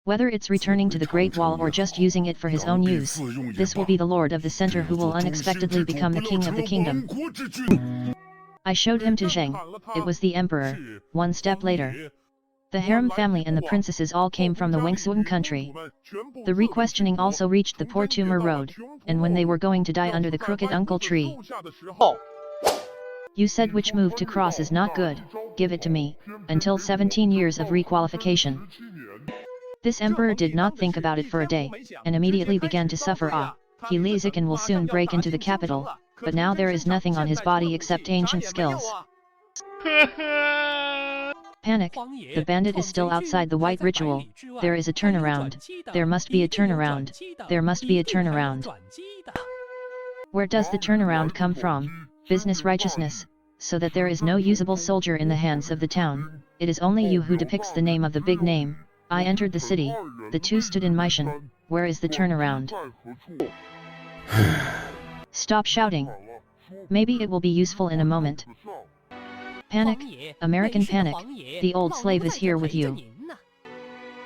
Whether it's returning to the Great Wall or just using it for his own use, this will be the lord of the center who will unexpectedly become the king of the kingdom. I showed him to Zheng. It was the emperor. One step later, the harem family and the princesses all came from the Wengsuan country. The re-questioning also reached the poor tumor road, and when they were going to die under the crooked uncle tree. You said which move to cross is not good, give it to me, until 17 years of requalification. This emperor did not think about it for a day, and immediately began to suffer awe. He Lizikin will soon break into the capital, but now there is nothing on his body except ancient skills. Panic, the bandit is still outside the white ritual, there is a turnaround, there must be a turnaround, there must be a turnaround. Where does the turnaround come from? Business righteousness, so that there is no usable soldier in the hands of the town, it is only you who depicts the name of the big name. I entered the city, the two stood in Maishan, where is the turnaround? Stop shouting. Maybe it will be useful in a moment. Panic, American panic, the old slave is here with you.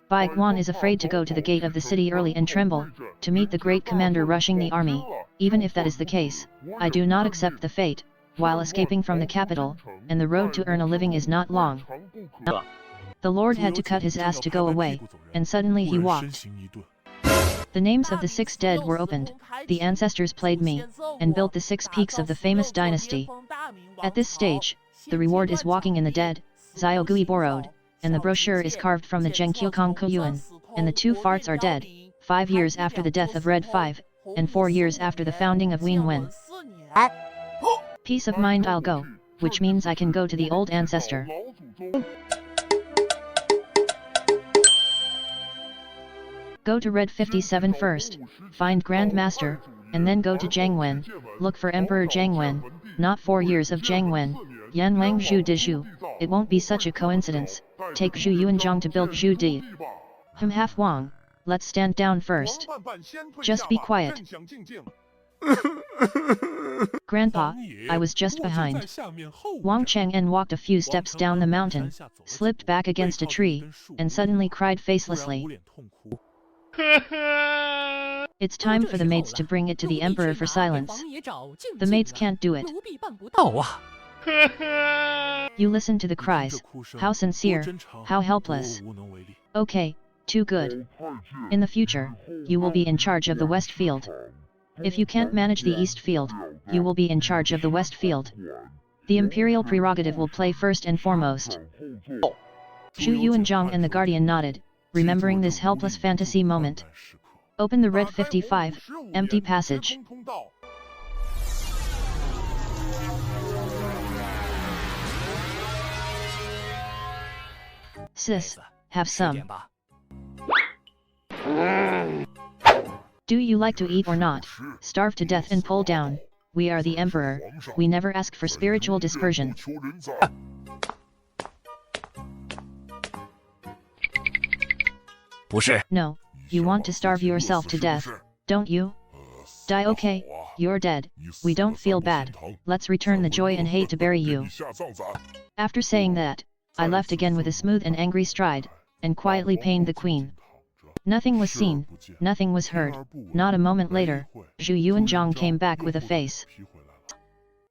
Bai Guan is afraid to go to the gate of the city early and tremble, to meet the great commander rushing the army, even if that is the case, I do not accept the fate, while escaping from the capital, and the road to earn a living is not long. The Lord had to cut his ass to go away, and suddenly he walked. The names of the 6 dead were opened, the ancestors played me, and built the 6 peaks of the famous dynasty. At this stage, the reward is walking in the dead, Xiaogui borrowed, and the brochure is carved from the Zhengqiukong Kuyuan, and the 2 farts are dead, 5 years after the death of Red 5, and 4 years after the founding of Wen Wen. Peace of mind I'll go, which means I can go to the old ancestor. Go to Red 57 first, find Grand Master, and then go to Jiangwen, look for Emperor Jiangwen, not 4 years of Jiangwen, Yan Wang Zhu Di Zhu, it won't be such a coincidence, take Zhu Yuanzhang to build Zhu Di. Half Wang, let's stand down first. Just be quiet. Grandpa, I was just behind. Wang Chang'an walked a few steps down the mountain, slipped back against a tree, and suddenly cried facelessly. It's time for the maids to bring it to the emperor for silence. The maids can't do it. You listen to the cries, how sincere, how helpless. Okay, too good. In the future, you will be in charge of the west field. If you can't manage the east field, you will be in charge of the west field. The imperial prerogative will play first and foremost. Zhu Yuanzhang and the guardian nodded, remembering this helpless fantasy moment. Open the Red 55, empty passage. Sis, have some. Do you like to eat or not? Starve to death and pull down. We are the emperor, we never ask for spiritual dispersion. No, you want to starve yourself to death, don't you? Die okay, you're dead, we don't feel bad, let's return the joy and hate to bury you. After saying that, I left again with a smooth and angry stride, and quietly pained the queen. Nothing was seen, nothing was heard, not a moment later, Zhu Yuanzhang came back with a face.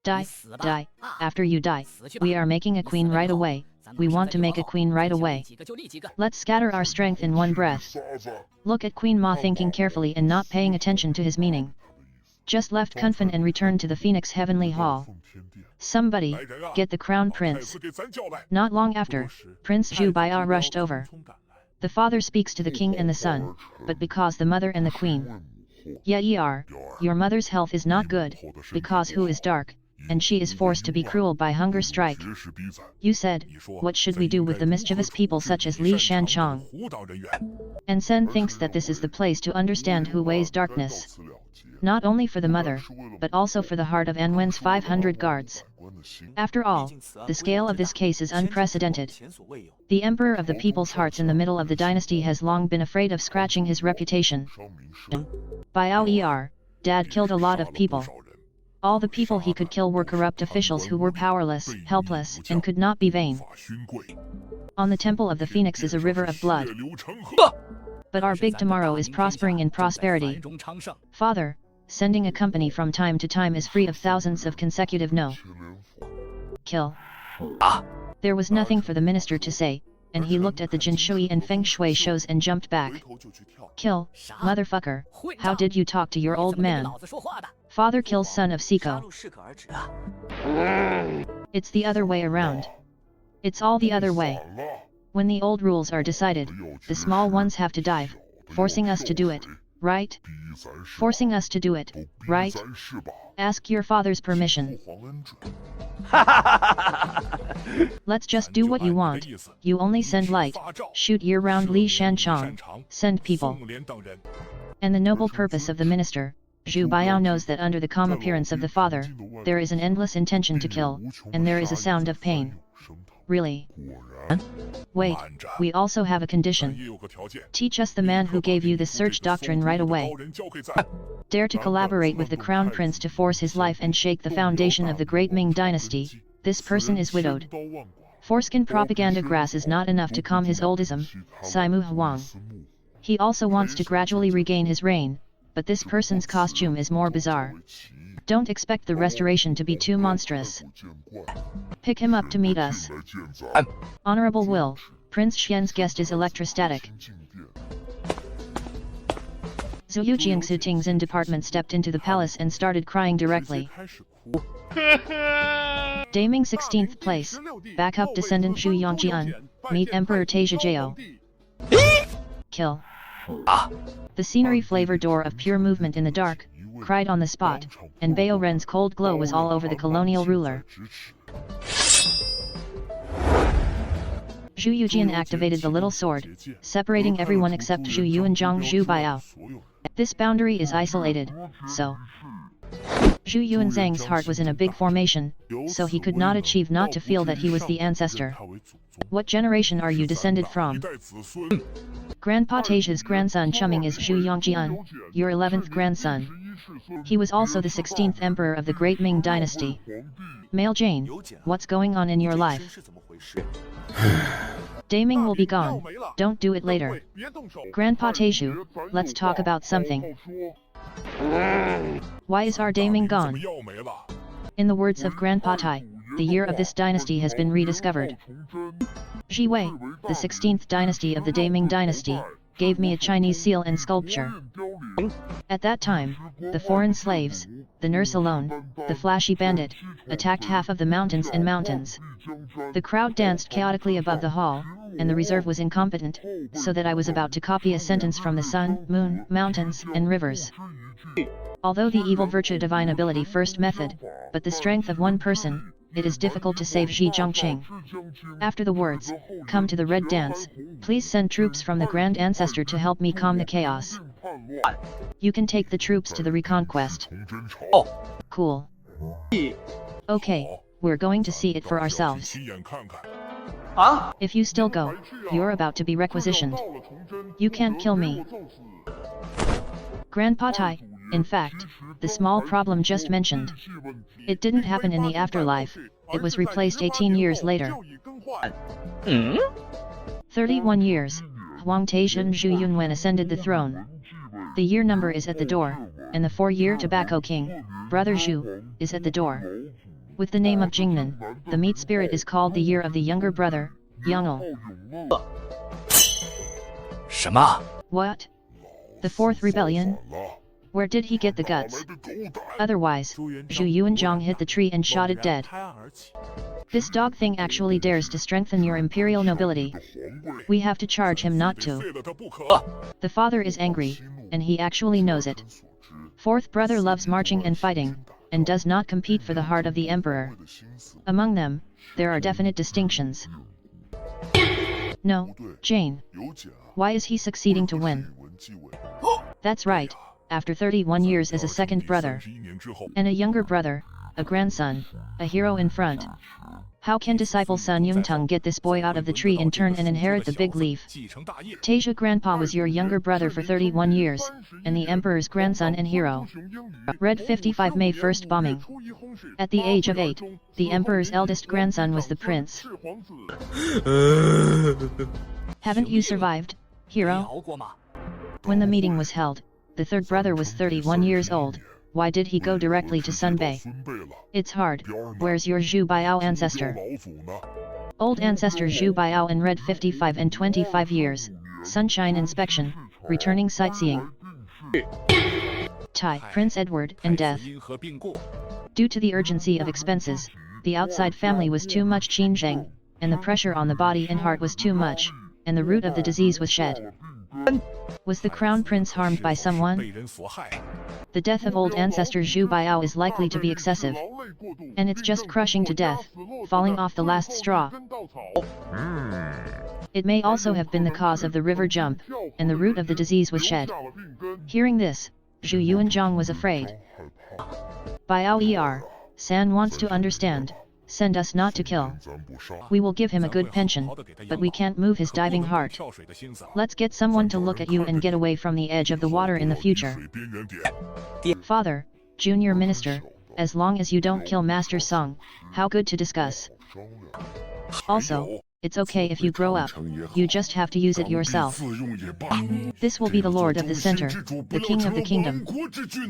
Die, die, after you die, we are making a queen right away. We want to make a queen right away. Let's scatter our strength in one breath. Look at Queen Ma thinking carefully and not paying attention to his meaning. Just left Kunfen and returned to the Phoenix Heavenly Hall. Somebody, get the crown prince. Not long after, Prince Zhu Baiya rushed over. The father speaks to the king and the son, but because the mother and the queen. Your mother's health is not good, because who is dark, and she is forced to be cruel by hunger strike. You said, what should we do with the mischievous people such as Li Shanchong? And Sen thinks that this is the place to understand who weighs darkness. Not only for the mother, but also for the heart of Anwen's 500 guards. After all, the scale of this case is unprecedented. The emperor of the people's hearts in the middle of the dynasty has long been afraid of scratching his reputation. Dad killed a lot of people. All the people he could kill were corrupt officials who were powerless, helpless, and could not be vain. On the Temple of the Phoenix is a river of blood. But our big tomorrow is prospering in prosperity. Father, sending a company from time to time is free of thousands of consecutive no. Kill. There was nothing for the minister to say, and he looked at the Jin Shui and Feng Shui shows and jumped back. Kill, motherfucker, how did you talk to your old man? Father kills son of Siko. It's the other way around. It's all the other way. When the old rules are decided, the small ones have to dive, forcing us to do it, right? Forcing us to do it, right? Ask your father's permission. Let's just do what you want. You only send light, shoot year-round Li Shanchong, send people. And the noble purpose of the minister, Zhu Baiao knows that under the calm appearance of the father, there is an endless intention to kill, and there is a sound of pain. Really? Wait, we also have a condition. Teach us the man who gave you this search doctrine right away. Dare to collaborate with the crown prince to force his life and shake the foundation of the great Ming Dynasty. This person is widowed. Foreskin propaganda grass is not enough to calm his oldism, Saimu Huang. He also wants to gradually regain his reign, but this person's costume is more bizarre. Don't expect the restoration to be too monstrous. Pick him up to meet us. Honorable Will, Prince Xian's guest is electrostatic. Zhu Youjian Xuting's in department stepped into the palace and started crying directly. Daming 16th place, backup descendant Zhu Yongjian, meet Emperor Chongzhen Zhu. Kill. The scenery flavor door of pure movement in the dark, cried on the spot, and Bao Ren's cold glow was all over the colonial ruler. Zhu Youjian activated the little sword, separating everyone except Zhu Yu and Zhang Zhu Baiao. This boundary is isolated, so Zhu Yuanzhang's heart was in a big formation, so he could not achieve not to feel that he was the ancestor. What generation are you descended from? Grandpa Taisha's grandson Chuming is Zhu Yongjian, your 11th grandson. He was also the 16th emperor of the great Ming Dynasty. Male Jane, what's going on in your life? Daming will be gone, don't do it later. Grandpa Taishu, let's talk about something. Why is our daming gone? In the words of Grandpa Tai, the year of this dynasty has been rediscovered. Ji Wei, the 16th dynasty of the Daming dynasty, gave me a Chinese seal and sculpture. At that time, the foreign slaves, the nurse alone, the flashy bandit, attacked half of the mountains and mountains. The crowd danced chaotically above the hall, and the reserve was incompetent, so that I was about to copy a sentence from the sun, moon, mountains, and rivers. Although the evil virtue divine ability first method, but the strength of one person, it is difficult to save Xi Zhongqing. After the words, come to the red dance, please send troops from the grand ancestor to help me calm the chaos. You can take the troops to the reconquest. Cool. Okay, we're going to see it for ourselves. If you still go, you're about to be requisitioned. You can't kill me. Grandpa Tai, in fact, the small problem just mentioned. It didn't happen in the afterlife, it was replaced 18 years later. 31 years, Huang Taishan Zhu Yunwen ascended the throne. The year number is at the door, and the 4-year tobacco king, Brother Zhu, is at the door. With the name of Jingnan, the meat spirit is called the year of the younger brother, Yang'el. What? The fourth rebellion? Where did he get the guts? Otherwise, Zhu Yuanzhang hit the tree and shot it dead. This dog thing actually dares to strengthen your imperial nobility. We have to charge him not to. The father is angry, and he actually knows it. Fourth brother loves marching and fighting, and does not compete for the heart of the emperor. Among them, there are definite distinctions. No, Jane. Why is he succeeding to win? That's right, after 31 years as a second brother. And a younger brother, a grandson, a hero in front. How can disciple Sun Yungtung get this boy out of the tree in turn and inherit the big leaf? Tasia grandpa was your younger brother for 31 years, and the emperor's grandson and hero. Red 55 May 1st bombing. At the age of 8, the emperor's eldest grandson was the prince. Haven't you survived, hero? When the meeting was held, the third brother was 31 years old. Why did he go directly to Sun Bei? It's hard. Where's your Zhu Biao ancestor? Old ancestor Zhu Biao in red 55 and 25 years, sunshine inspection, returning sightseeing. Tai, Prince Edward, and death. Due to the urgency of expenses, the outside family was too much Qinzheng, and the pressure on the body and heart was too much, and the root of the disease was shed. Was the crown prince harmed by someone? The death of old ancestor Zhu Biao is likely to be excessive. And it's just crushing to death, falling off the last straw. It may also have been the cause of the river jump, and the root of the disease was shed. Hearing this, Zhu Yuanzhang was afraid. Biao San wants to understand. Send us not to kill. We will give him a good pension, but we can't move his diving heart. Let's get someone to look at you and get away from the edge of the water in the future. Father, Junior Minister, as long as you don't kill Master Song, how good to discuss. Also, it's okay if you grow up, you just have to use it yourself. This will be the Lord of the Center, the King of the Kingdom.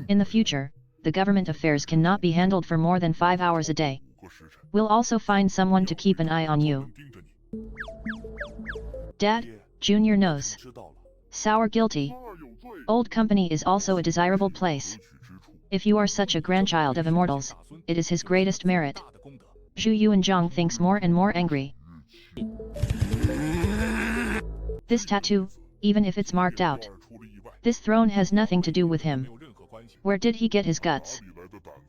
In the future, the government affairs cannot be handled for more than 5 hours a day. We'll also find someone to keep an eye on you. Dad, Junior knows. Sour guilty. Old company is also a desirable place. If you are such a grandchild of immortals, it is his greatest merit. Zhu Yuanzhang thinks more and more angry. This tattoo, even if it's marked out. This throne has nothing to do with him. Where did he get his guts?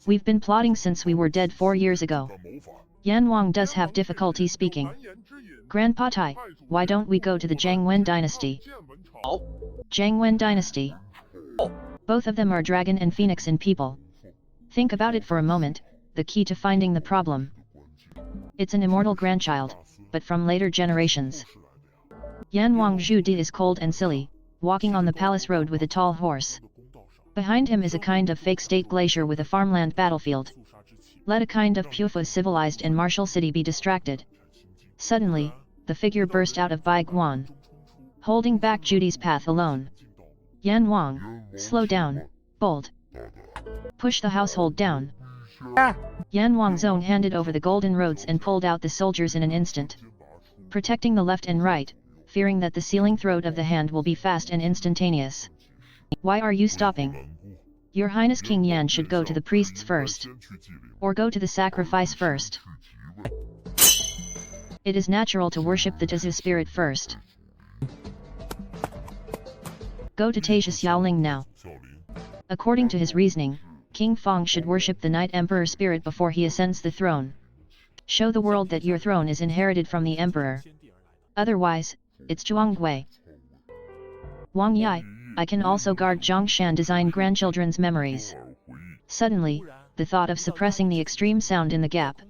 We've been plotting since we were dead 4 years ago. Yan Wang does have difficulty speaking. Grandpa Tai, why don't we go to the Zhang Dynasty? Zhang Dynasty. Both of them are dragon and phoenix in people. Think about it for a moment, the key to finding the problem. It's an immortal grandchild, but from later generations. Yan Wang Zhu Di is cold and silly, walking on the palace road with a tall horse. Behind him is a kind of fake state glacier with a farmland battlefield. Let a kind of Pufa civilized and martial city be distracted. Suddenly, the figure burst out of Bai Guan, holding back Judy's path alone. Yan Wang, slow down, bold. Push the household down. Yan Wang's own handed over the golden roads and pulled out the soldiers in an instant. Protecting the left and right, fearing that the sealing throat of the hand will be fast and instantaneous. Why are you stopping? Your Highness King Yan should go to the priests first. Or go to the sacrifice first. It is natural to worship the Tzu spirit first. Go to Tasia Xiaoling now. According to his reasoning, King Fong should worship the Night Emperor spirit before he ascends the throne. Show the world that your throne is inherited from the Emperor. Otherwise, it's Zhuanggui. Wang Yai, I can also guard Zhongshan design grandchildren's memories. Suddenly, the thought of suppressing the extreme sound in the gap,